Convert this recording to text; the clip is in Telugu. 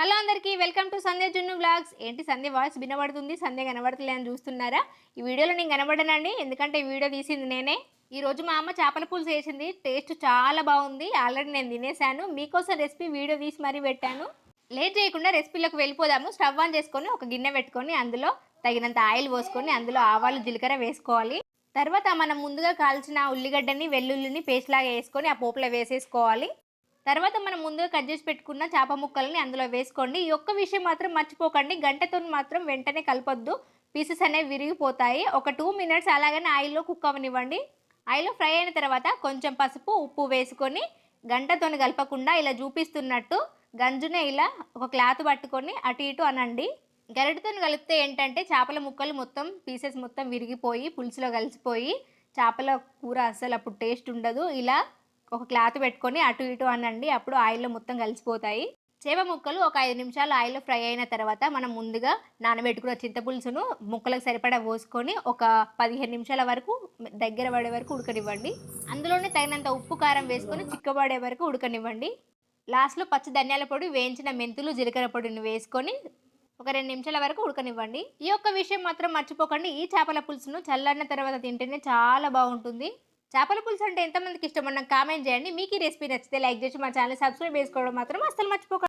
హలో అందరికీ వెల్కమ్ టు సంధ్య జున్ను వ్లాగ్స్. ఏంటి సంధ్య వాయిస్ వినబడుతుంది, సంధ్య కనబడతలే అని చూస్తున్నారా? ఈ వీడియోలో నేను కనబడనండి, ఎందుకంటే ఈ వీడియో తీసింది నేనే. ఈరోజు మా అమ్మ చేపల పులుసు వేసింది, టేస్ట్ చాలా బాగుంది. ఆల్రెడీ నేను తినేసాను. మీకోసం రెసిపీ వీడియో తీసి మరీ పెట్టాను. లేట్ చేయకుండా రెసిపీలోకి వెళ్ళిపోదాము. స్టవ్ ఆన్ చేసుకొని ఒక గిన్నె పెట్టుకొని అందులో తగినంత ఆయిల్ పోసుకొని అందులో ఆవాలు జీలకర్ర వేసుకోవాలి. తర్వాత మనం ముందుగా కాల్చిన ఉల్లిగడ్డని వెల్లుల్లిని పేస్ట్ లాగా వేసుకొని ఆ పోపులో వేసేసుకోవాలి. తర్వాత మనం ముందుగా కట్ చేసి పెట్టుకున్న చేప ముక్కల్ని అందులో వేసుకోండి. ఈ ఒక్క విషయం మాత్రం మర్చిపోకండి, గంటతో మాత్రం వెంటనే కలపొద్దు, పీసెస్ అనేవి విరిగిపోతాయి. ఒక 2 మినిట్స్ అలాగనే ఆయిల్లో కుక్ అవ్వనివ్వండి. ఆయిల్లో ఫ్రై అయిన తర్వాత కొంచెం పసుపు ఉప్పు వేసుకొని గంటతోని కలపకుండా ఇలా చూపిస్తున్నట్టు గంజునే ఇలా ఒక క్లాత్ పట్టుకొని అటు ఇటు అనండి. గరిటతో కలిపితే ఏంటంటే చేపల ముక్కలు మొత్తం పీసెస్ మొత్తం విరిగిపోయి పులుసులో కలిసిపోయి చేపల కూర అస్సలు అప్పుడు టేస్ట్ ఉండదు. ఇలా ఒక క్లాత్ పెట్టుకొని అటు ఇటు అనండి, అప్పుడు ఆయిల్లో మొత్తం కలిసిపోతాయి. చేప ముక్కలు ఒక 5 నిమిషాలు ఆయిల్లో ఫ్రై అయిన తర్వాత మనం ముందుగా నానబెట్టుకున్న చింతపులుసును ముక్కలకు సరిపడా పోసుకొని ఒక 15 నిమిషాల వరకు దగ్గర పడే వరకు ఉడకనివ్వండి. అందులోనే తగినంత ఉప్పు కారం వేసుకొని చిక్కబడే వరకు ఉడకనివ్వండి. లాస్ట్లో పచ్చి ధనియాల పొడి, వేయించిన మెంతులు, జీలకర్ర పొడిని వేసుకొని ఒక 2 నిమిషాల వరకు ఉడకనివ్వండి. ఈ ఒక్క విషయం మాత్రం మర్చిపోకండి, ఈ చేపల పులుసును చల్లన్న తర్వాత తింటేనే చాలా బాగుంటుంది. చేపల పులుసు అంటే ఎంతమందికి ఇష్టమో నాకు కామెంట్ చేయండి. మీకు ఈ రెసిపీ నచ్చితే లైక్ చేసి మా ఛానల్ సబ్స్క్రైబ్ చేసుకోవడం మాత్రం అస్సలు మర్చిపోకండి.